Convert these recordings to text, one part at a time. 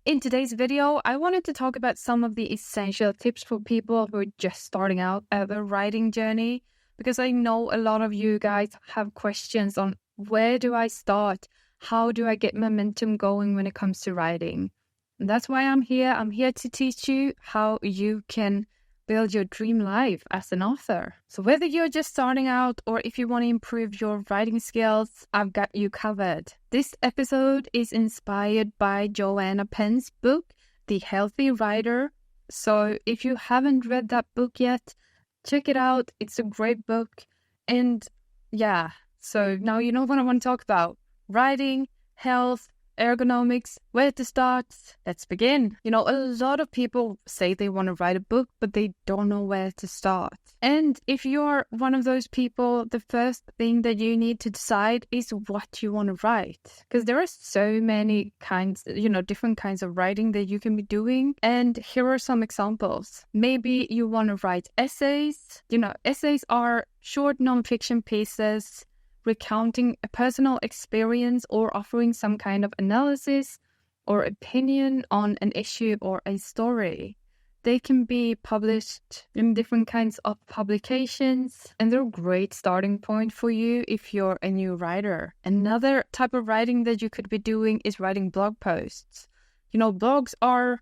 In today's video, I wanted to talk about some of the essential tips for people who are just starting out their writing journey, because I know a lot of you guys have questions on where do I start? How do I get momentum going when it comes to writing? And that's why I'm here. I'm here to teach you how you can build your dream life as an author. So whether you're just starting out or if you want to improve your writing skills, I've got you covered. This episode is inspired by Joanna Penn's book, The Healthy Writer. So if you haven't read that book yet, check it out. It's a great book. And yeah, so now you know what I want to talk about. Writing, health, ergonomics, where to start. Let's begin. A lot of people say they want to write a book, but they don't know where to start. And if you're one of those people, the first thing that you need to decide is what you want to write. Because there are so many kinds, different kinds of writing that you can be doing. And here are some examples. Maybe you want to write essays. Essays are short nonfiction pieces recounting a personal experience or offering some kind of analysis or opinion on an issue or a story. They can be published in different kinds of publications, and they're a great starting point for you if you're a new writer. Another type of writing that you could be doing is writing blog posts. Blogs are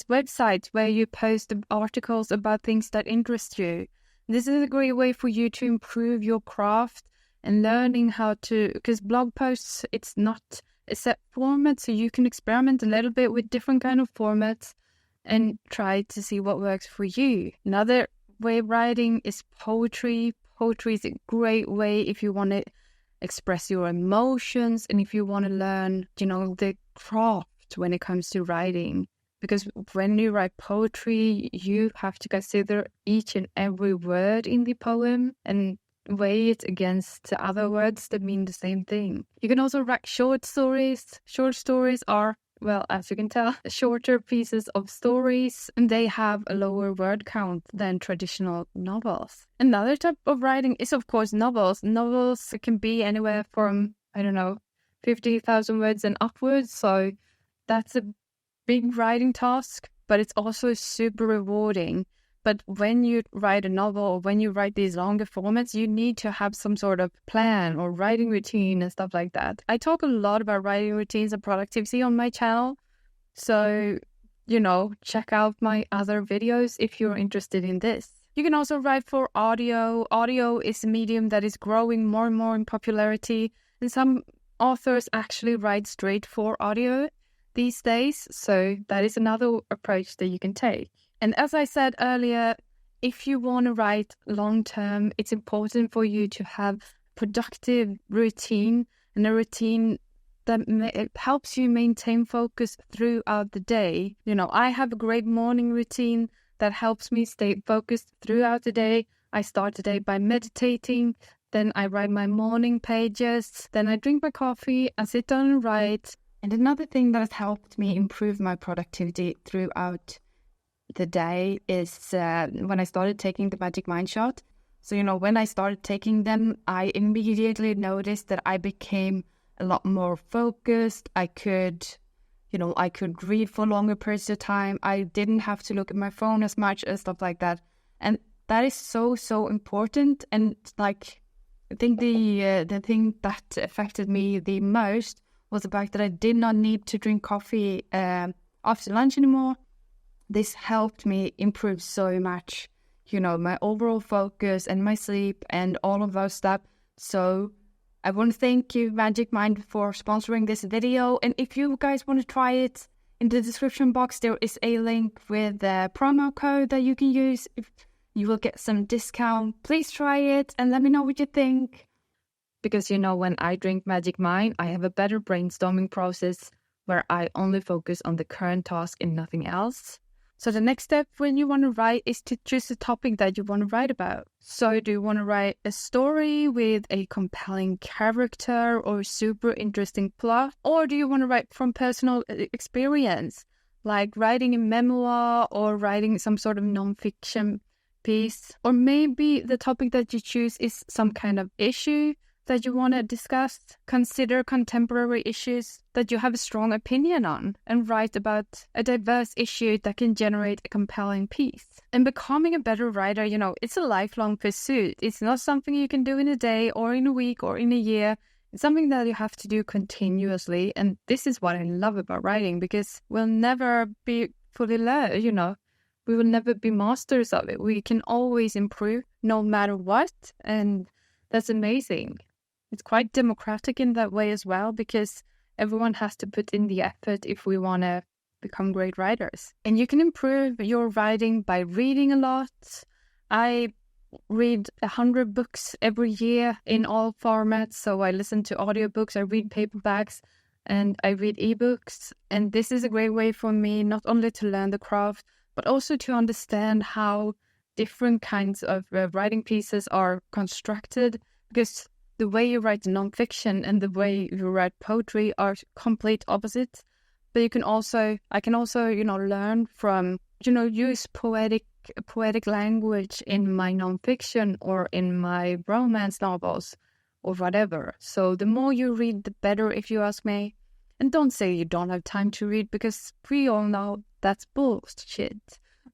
websites where you post articles about things that interest you. This is a great way for you to improve your craft and learning how to, because blog posts, it's not a set format, so you can experiment a little bit with different kind of formats and try to see what works for you. Another way of writing is poetry. Poetry is a great way if you want to express your emotions and if you want to learn, the craft when it comes to writing. Because when you write poetry, you have to consider each and every word in the poem and weigh it against the other words that mean the same thing. You can also write short stories. Short stories are, well, as you can tell, shorter pieces of stories, and they have a lower word count than traditional novels. Another type of writing is, of course, novels. Novels can be anywhere from, 50,000 words and upwards, so that's a big writing task, but it's also super rewarding. But when you write a novel or when you write these longer formats, you need to have some sort of plan or writing routine and stuff like that. I talk a lot about writing routines and productivity on my channel. So, check out my other videos if you're interested in this. You can also write for audio. Audio is a medium that is growing more and more in popularity. And some authors actually write straight for audio these days. So that is another approach that you can take. And as I said earlier, if you want to write long-term, it's important for you to have a productive routine and a routine that helps you maintain focus throughout the day. I have a great morning routine that helps me stay focused throughout the day. I start the day by meditating, then I write my morning pages, then I drink my coffee, I sit down and write. And another thing that has helped me improve my productivity throughout the day is when I started taking the Magic Mind shot. So, when I started taking them, I immediately noticed that I became a lot more focused. I could read for longer periods of time. I didn't have to look at my phone as much and stuff like that. And that is so, so important. And I think the thing that affected me the most was the fact that I did not need to drink coffee after lunch anymore. This helped me improve so much, my overall focus and my sleep and all of those stuff. So I want to thank you, Magic Mind, for sponsoring this video. And if you guys want to try it, in the description box, there is a link with the promo code that you can use. If you will get some discount. Please try it and let me know what you think. Because, when I drink Magic Mind, I have a better brainstorming process where I only focus on the current task and nothing else. So the next step when you want to write is to choose a topic that you want to write about. So do you want to write a story with a compelling character or super interesting plot? Or do you want to write from personal experience, like writing a memoir or writing some sort of nonfiction piece? Or maybe the topic that you choose is some kind of issue that you want to discuss. Consider contemporary issues that you have a strong opinion on and write about a diverse issue that can generate a compelling piece. And becoming a better writer, it's a lifelong pursuit. It's not something you can do in a day or in a week or in a year. It's something that you have to do continuously. And this is what I love about writing, because we'll never be fully learned, we will never be masters of it. We can always improve no matter what. And that's amazing. It's quite democratic in that way as well, because everyone has to put in the effort if we want to become great writers. And you can improve your writing by reading a lot. I read 100 books every year in all formats. So I listen to audiobooks, I read paperbacks, and I read ebooks. And this is a great way for me not only to learn the craft, but also to understand how different kinds of writing pieces are constructed, because the way you write nonfiction and the way you write poetry are complete opposites. But I can also, learn from, use poetic language in my nonfiction or in my romance novels or whatever. So the more you read, the better, if you ask me. And don't say you don't have time to read, because we all know that's bullshit.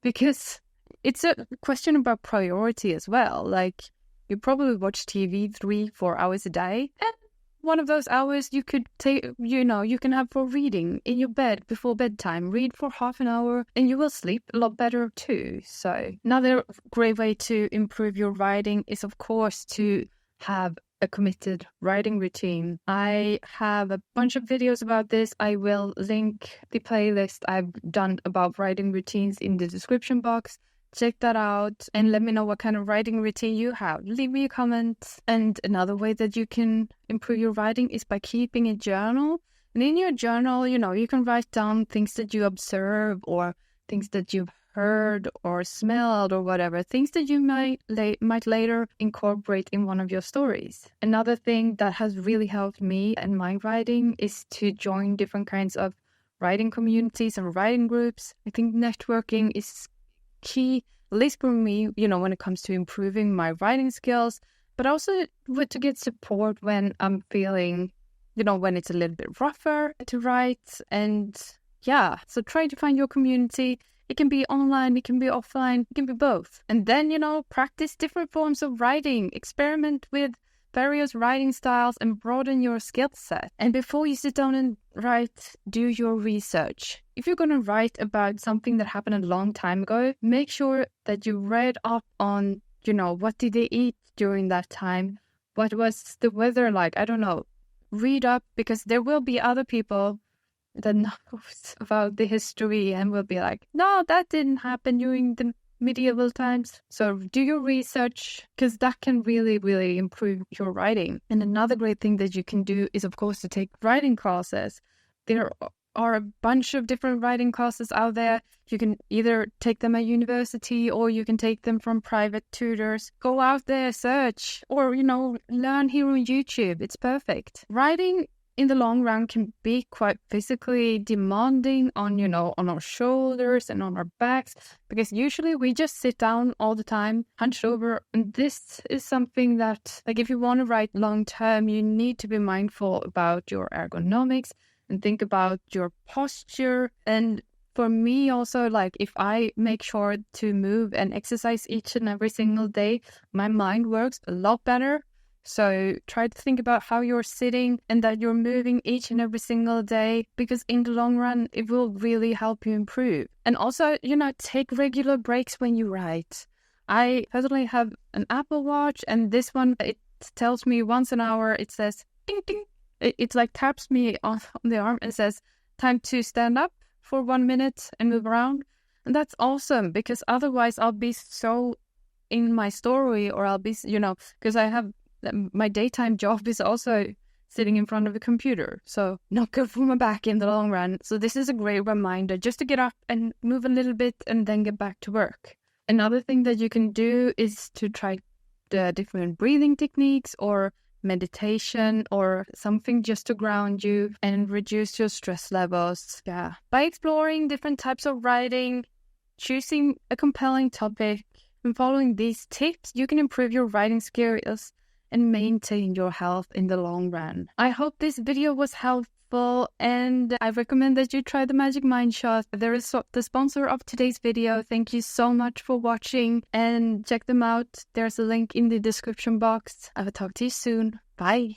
Because it's a question about priority as well. Like, you probably watch TV 3-4 hours a day, and one of those hours you could take, you can have for reading in your bed before bedtime. Read for half an hour and you will sleep a lot better too. So another great way to improve your writing is, of course, to have a committed writing routine. I have a bunch of videos about this. I will link the playlist I've done about writing routines in the description box. Check that out and let me know what kind of writing routine you have. Leave me a comment. And another way that you can improve your writing is by keeping a journal. And in your journal, you can write down things that you observe or things that you've heard or smelled or whatever, things that you might later incorporate in one of your stories. Another thing that has really helped me and my writing is to join different kinds of writing communities and writing groups. I think networking is key, at least for me, when it comes to improving my writing skills, but also to get support when I'm feeling, when it's a little bit rougher to write. And so try to find your community. It can be online, it can be offline, it can be both. And then, practice different forms of writing, experiment with various writing styles and broaden your skill set. And before you sit down and write, do your research. If you're going to write about something that happened a long time ago, make sure that you read up on, what did they eat during that time? What was the weather like? I don't know. Read up, because there will be other people that knows about the history and will be like, no, that didn't happen during the medieval times. So do your research, because that can really, really improve your writing. And another great thing that you can do is, of course, to take writing classes. There are a bunch of different writing classes out there. You can either take them at university or you can take them from private tutors. Go out there, search, or, learn here on YouTube. It's perfect. Writing in the long run can be quite physically demanding on our shoulders and on our backs, because usually we just sit down all the time, hunched over. And this is something that, like, if you want to write long term, you need to be mindful about your ergonomics and think about your posture. And for me also, like, if I make sure to move and exercise each and every single day, my mind works a lot better. So try to think about how you're sitting and that you're moving each and every single day, because in the long run, it will really help you improve. And also, take regular breaks when you write. I personally have an Apple Watch, and this one, it tells me once an hour, it says, ding, ding. It's like taps me on the arm and says, time to stand up for 1 minute and move around. And that's awesome, because otherwise I'll be so in my story, or I'll be, because I have my daytime job is also sitting in front of a computer. So not good for my back in the long run. So this is a great reminder just to get up and move a little bit and then get back to work. Another thing that you can do is to try the different breathing techniques or meditation or something just to ground you and reduce your stress levels. Yeah. By exploring different types of writing, choosing a compelling topic, and following these tips, you can improve your writing skills and maintain your health in the long run. I hope this video was helpful, and I recommend that you try the Magic Mind Shot. There is the sponsor of today's video. Thank you so much for watching, and check them out. There's a link in the description box. I will talk to you soon. Bye.